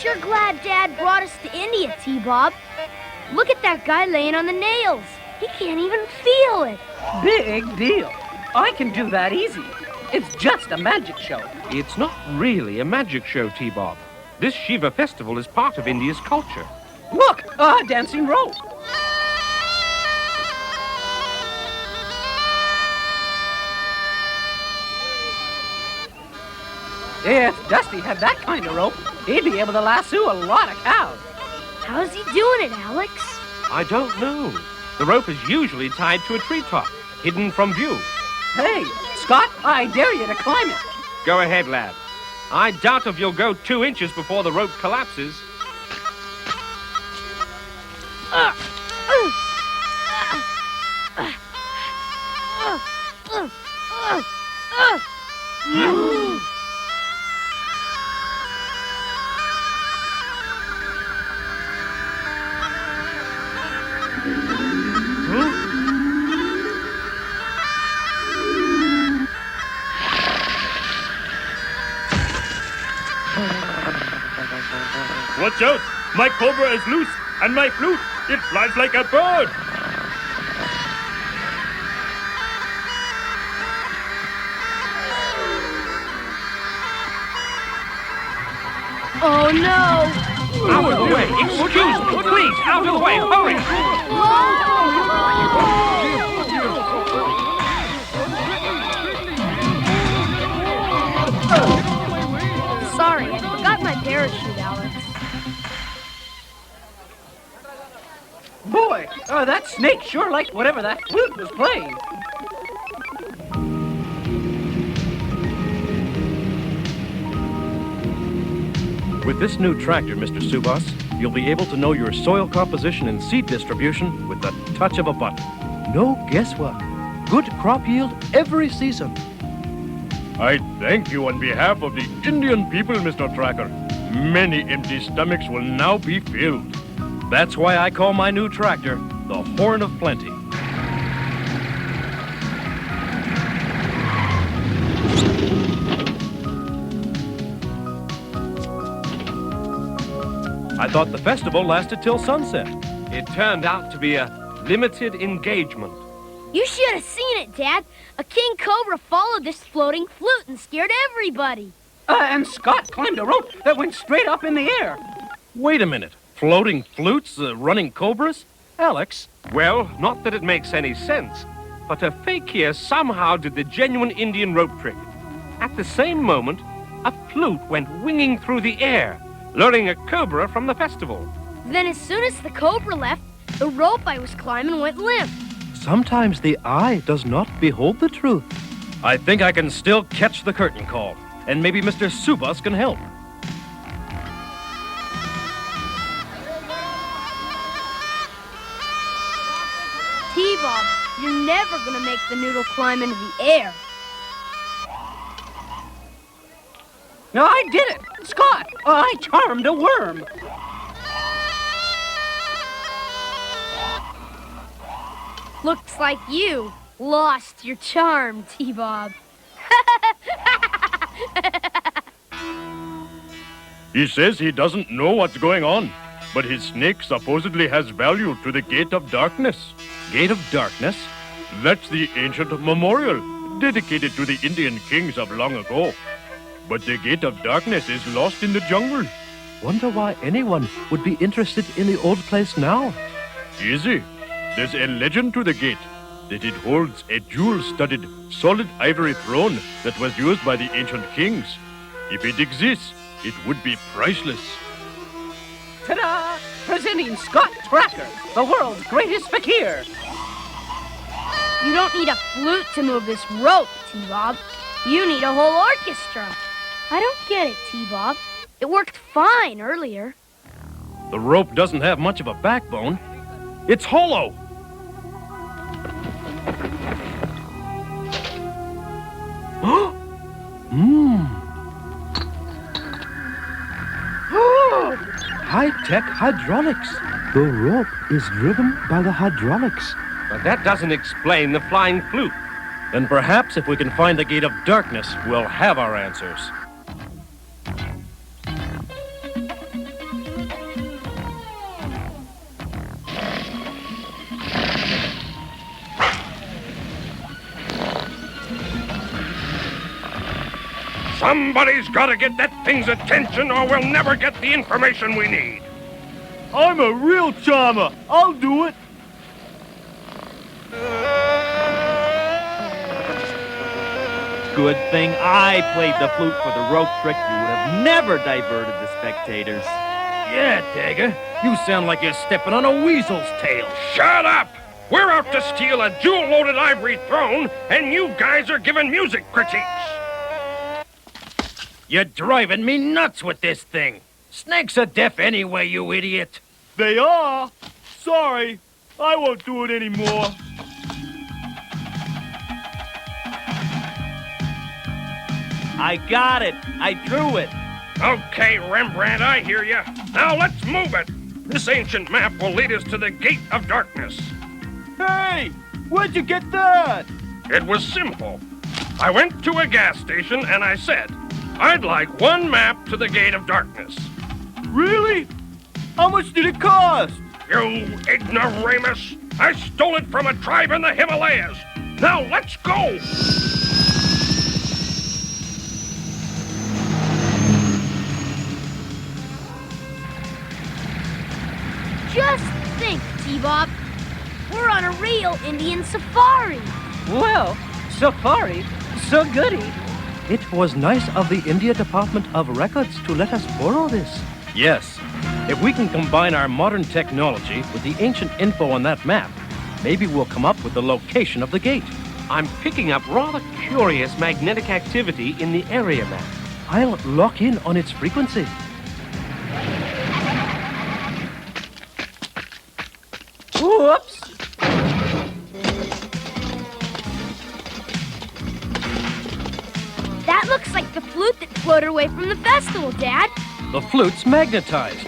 sure glad Dad brought us to India, T-Bob. Look at that guy laying on the nails. He can't even feel it. Big deal. I can do that easy. It's just a magic show. It's not really a magic show, T-Bob. This Shiva festival is part of India's culture. Look, a dancing rope. If Dusty had that kind of rope, he'd be able to lasso a lot of cows. How's he doing it, Alex? I don't know. The rope is usually tied to a treetop, hidden from view. Hey, Scott, I dare you to climb it. Go ahead, lad. I doubt if you'll go 2 inches before the rope collapses. Watch out! My cobra is loose, and my flute, it flies like a bird! Oh, no! Out of the way! Excuse me! Please, out of the way! Hurry! Sorry, I forgot my parachute, Alex. Boy, that snake sure liked whatever that flute was playing. With this new tractor, Mr. Subas, you'll be able to know your soil composition and seed distribution with the touch of a button. No guesswork. Good crop yield every season. I thank you on behalf of the Indian people, Mr. Tracker. Many empty stomachs will now be filled. That's why I call my new tractor the Horn of Plenty. I thought the festival lasted till sunset. It turned out to be a limited engagement. You should have seen it, Dad. A king cobra followed this floating flute and scared everybody. And Scott climbed a rope that went straight up in the air. Wait a minute. Floating flutes, running cobras? Alex? Well, not that it makes any sense, but a fakir somehow did the genuine Indian rope trick. At the same moment, a flute went winging through the air, luring a cobra from the festival. Then as soon as the cobra left, the rope I was climbing went limp. Sometimes the eye does not behold the truth. I think I can still catch the curtain call, and maybe Mr. Subas can help. T-Bob, you're never gonna make the noodle climb into the air. No, I did it! Scott, I charmed a worm. Looks like you lost your charm, T-Bob. He says he doesn't know what's going on, but his snake supposedly has value to the Gate of Darkness. Gate of Darkness? That's the ancient memorial dedicated to the Indian kings of long ago. But the Gate of Darkness is lost in the jungle. Wonder why anyone would be interested in the old place now? Easy. There's a legend to the gate, that it holds a jewel-studded, solid ivory throne that was used by the ancient kings. If it exists, it would be priceless. Ta-da! Presenting Scott Tracker, the world's greatest fakir. You don't need a flute to move this rope, T-Bob. You need a whole orchestra. I don't get it, T-Bob. It worked fine earlier. The rope doesn't have much of a backbone. It's hollow. High-tech hydraulics. The rope is driven by the hydraulics. But that doesn't explain the flying flute. Then perhaps if we can find the Gate of Darkness, we'll have our answers. Somebody's got to get that thing's attention or we'll never get the information we need. I'm a real charmer. I'll do it. Good thing I played the flute for the rope trick. You would have never diverted the spectators. Yeah, Dagger. You sound like you're stepping on a weasel's tail. Shut up! We're out to steal a jewel-loaded ivory throne, and you guys are giving music critiques. You're driving me nuts with this thing. Snakes are deaf anyway, you idiot. They are. Sorry. I won't do it anymore. I got it. I drew it. Okay, Rembrandt, I hear you. Now let's move it. This ancient map will lead us to the Gate of Darkness. Hey! Where'd you get that? It was simple. I went to a gas station and I said, I'd like one map to the Gate of Darkness. Really? How much did it cost? You ignoramus! I stole it from a tribe in the Himalayas. Now let's go! Just think, T-Bob. We're on a real Indian safari. Well, safari, so goody. It was nice of the India Department of Records to let us borrow this. Yes. If we can combine our modern technology with the ancient info on that map, maybe we'll come up with the location of the gate. I'm picking up rather curious magnetic activity in the area map. I'll lock in on its frequency. Whoops. That looks like the flute that floated away from the festival, Dad. The flute's magnetized.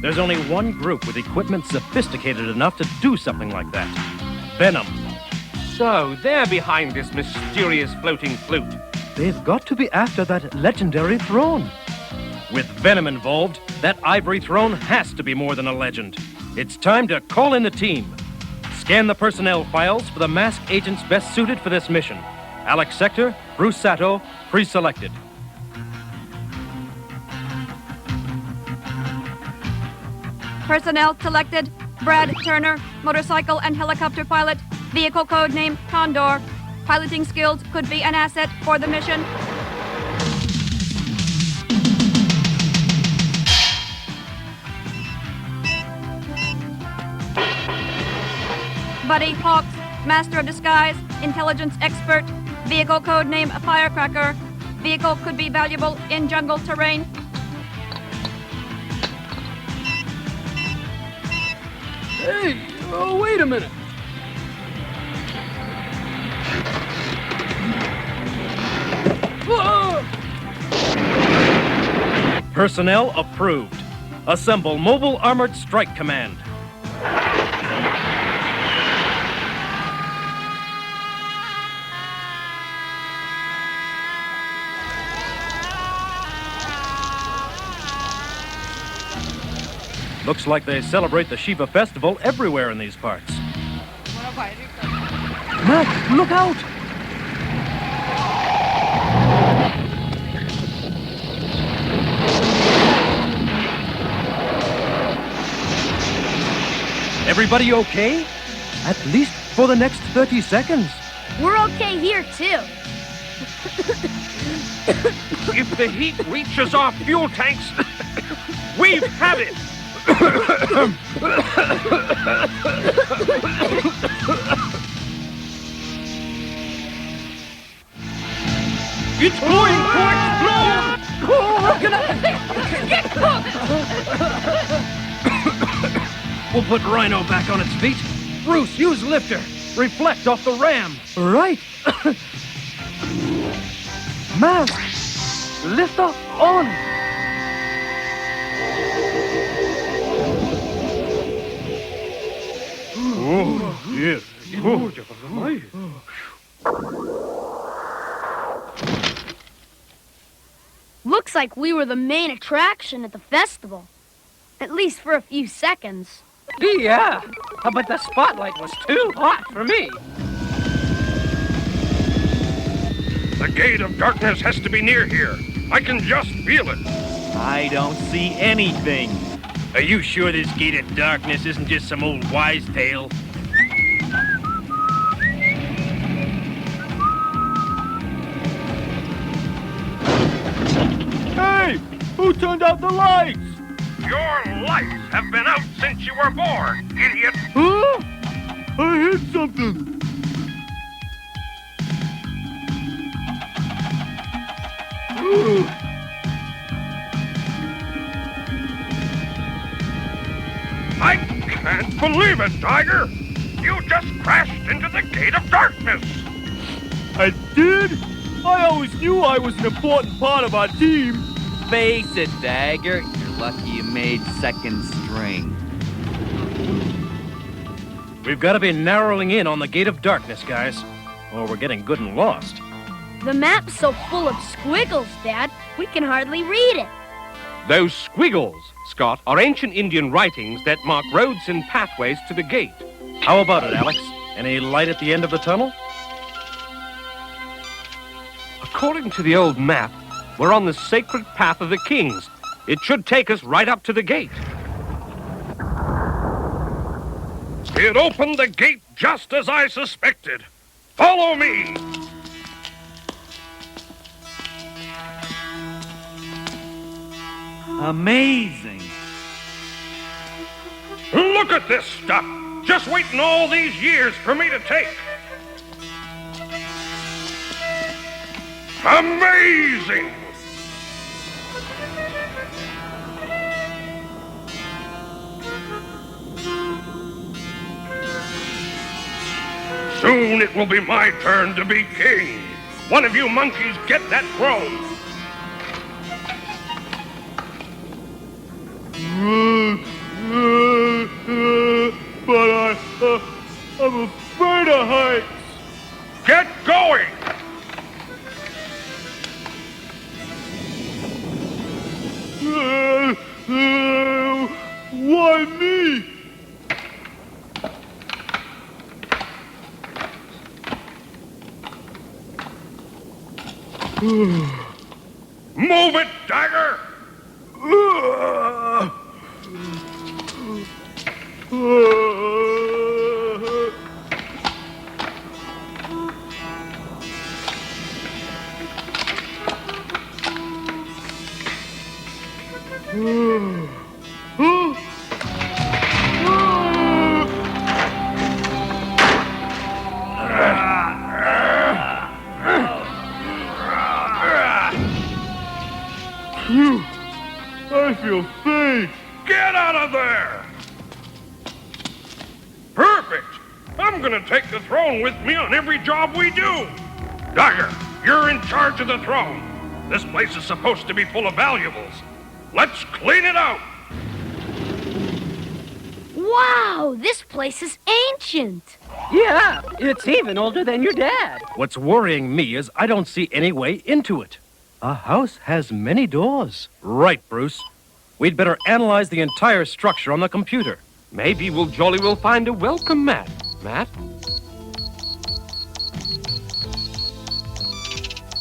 There's only one group with equipment sophisticated enough to do something like that. Venom. So, they're behind this mysterious floating flute. They've got to be after that legendary throne. With Venom involved, that ivory throne has to be more than a legend. It's time to call in the team. Scan the personnel files for the masked agents best suited for this mission. Alex Sector, Bruce Sato, pre-selected. Personnel selected: Brad Turner, motorcycle and helicopter pilot. Vehicle code name Condor. Piloting skills could be an asset for the mission. Buddy Hawks, master of disguise, intelligence expert. Vehicle code name Firecracker. Vehicle could be valuable in jungle terrain. Hey, oh, wait a minute. Whoa! Personnel approved. Assemble Mobile Armored Strike Command. Looks like they celebrate the Shiva festival everywhere in these parts. Mac, look out! Everybody okay? At least for the next 30 seconds. We're okay here, too. If the heat reaches our fuel tanks, we've had it! It's going to explode! Oh, We'll put Rhino back on its feet. Bruce, use lifter. Reflect off the ram. Right. Mask. Lifter on. Yes. Looks like we were the main attraction at the festival. At least for a few seconds. Yeah, but the spotlight was too hot for me. The Gate of Darkness has to be near here. I can just feel it. I don't see anything. Are you sure this Gate of Darkness isn't just some old wise tale? Hey! Who turned out the lights? Your lights have been out since you were born, idiot. Huh? I hit something. I can't believe it, Tiger. You just crashed into the Gate of Darkness. I did? I always knew I was an important part of our team. Face it, Dagger. You're lucky you made second string. We've got to be narrowing in on the Gate of Darkness, guys, or we're getting good and lost. The map's so full of squiggles, Dad, we can hardly read it. Those squiggles, Scott, are ancient Indian writings that mark roads and pathways to the gate. How about it, Alex? Any light at the end of the tunnel? According to the old map, we're on the sacred path of the kings. It should take us right up to the gate. It opened the gate just as I suspected. Follow me. Amazing. Look at this stuff. Just waiting all these years for me to take. Amazing! Soon it will be my turn to be king. One of you monkeys get that throne. But I'm afraid of heights. Get going! Why me? Move it, Dagger! I feel faint. Get out of there! Perfect! I'm gonna take the throne with me on every job we do. Dagger, you're in charge of the throne. This place is supposed to be full of valuables. Let's clean it out. Wow, this place is ancient. Yeah, it's even older than your dad. What's worrying me is I don't see any way into it. A house has many doors. Right, Bruce. We'd better analyze the entire structure on the computer. Maybe we'll jolly well find a welcome mat. Matt?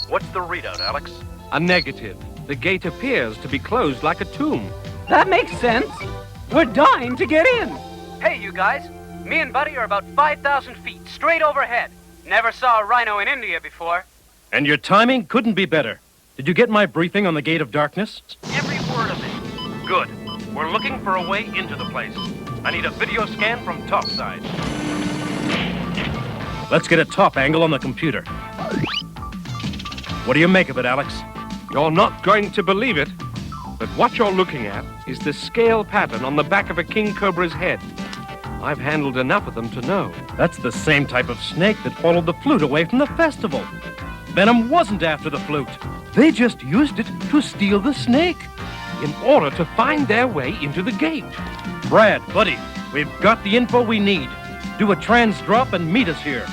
What's the readout, Alex? A negative. The gate appears to be closed like a tomb. That makes sense. We're dying to get in. Hey, you guys. Me and Buddy are about 5,000 feet, straight overhead. Never saw a rhino in India before. And your timing couldn't be better. Did you get my briefing on the Gate of Darkness? Every word of it. Good. We're looking for a way into the place. I need a video scan from topside. Let's get a top angle on the computer. What do you make of it, Alex? You're not going to believe it, but what you're looking at is the scale pattern on the back of a king cobra's head. I've handled enough of them to know. That's the same type of snake that followed the flute away from the festival. Venom wasn't after the flute. They just used it to steal the snake. In order to find their way into the gate. Brad, buddy, we've got the info we need. Do a trans drop and meet us here.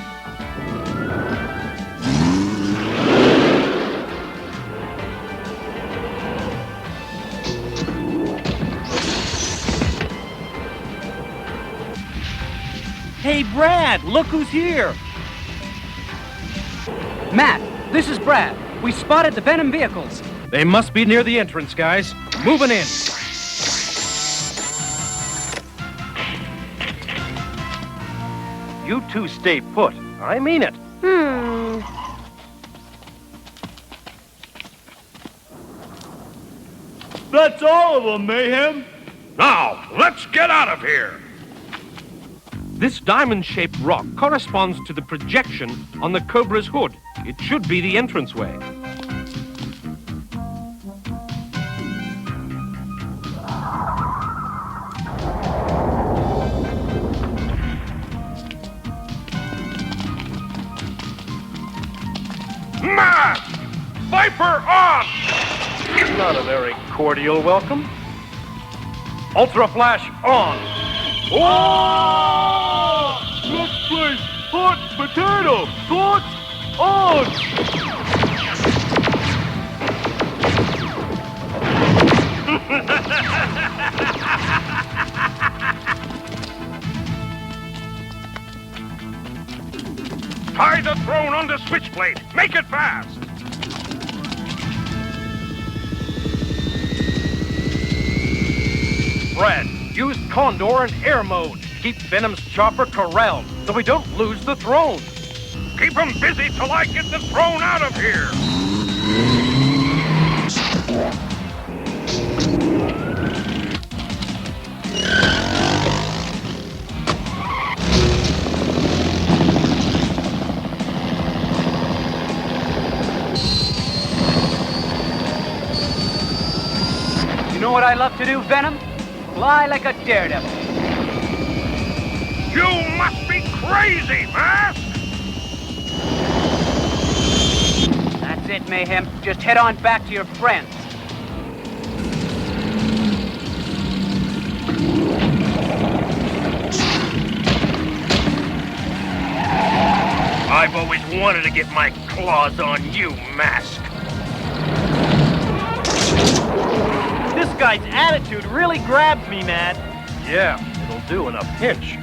Hey, Brad, look who's here. Matt, This is Brad. We spotted the Venom vehicles. They must be near the entrance, guys. Moving in. You two stay put. I mean it. That's all of them, Mayhem. Now, let's get out of here. This diamond-shaped rock corresponds to the projection on the Cobra's hood. It should be the entranceway. Mask! Viper on! Not a very cordial welcome. Ultra Flash on. Oh! Let's play hot potato. Thoughts Tie the throne on the switchblade. Make it fast. Brad, use Condor and air mode. Keep Venom's chopper corralled so we don't lose the throne. Keep them busy till I get the throne out of here. You know what I love to do, Venom? Fly like a daredevil. You must be crazy, Mask! That's it, Mayhem. Just head on back to your friends. I've always wanted to get my claws on you, Mask. This guy's attitude really grabs me, man. Yeah, it'll do in a pinch.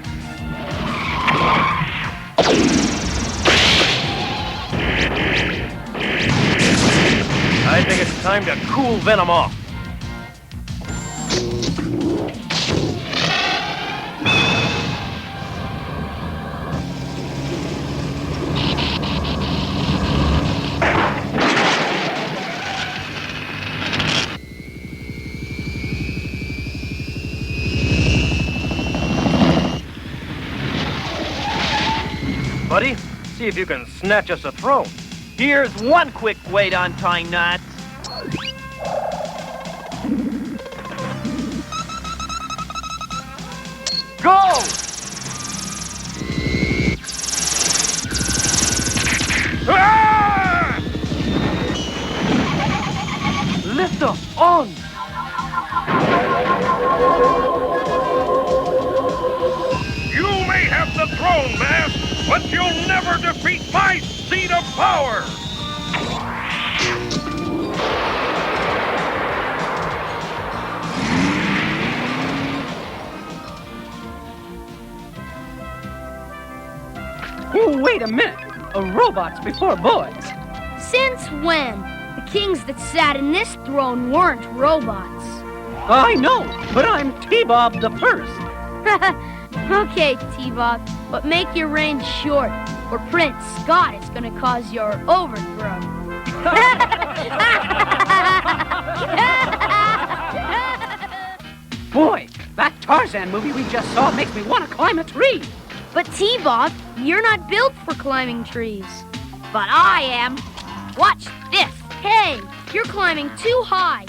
I think it's time to cool Venom off. Buddy, see if you can snatch us a throne. Here's one quick way to untie knots. Go! Ah! Lift off on! You may have the throne, Mask, but you'll never defeat my seat of power! Oh, wait a minute. Robots before boys. Since when? The kings that sat in this throne weren't robots. I know, but I'm T-Bob the First. Okay, T-Bob, but make your reign short, or Prince Scott is gonna cause your overthrow. Boy, that Tarzan movie we just saw makes me want to climb a tree. But T-Bob, you're not built for climbing trees. But I am. Watch this. Hey, you're climbing too high.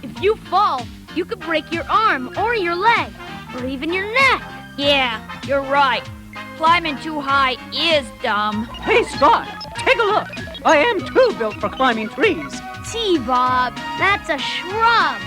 If you fall, you could break your arm or your leg, or even your neck. Yeah, you're right. Climbing too high is dumb. Hey, Scott, take a look. I am too built for climbing trees. T-Bob, that's a shrub.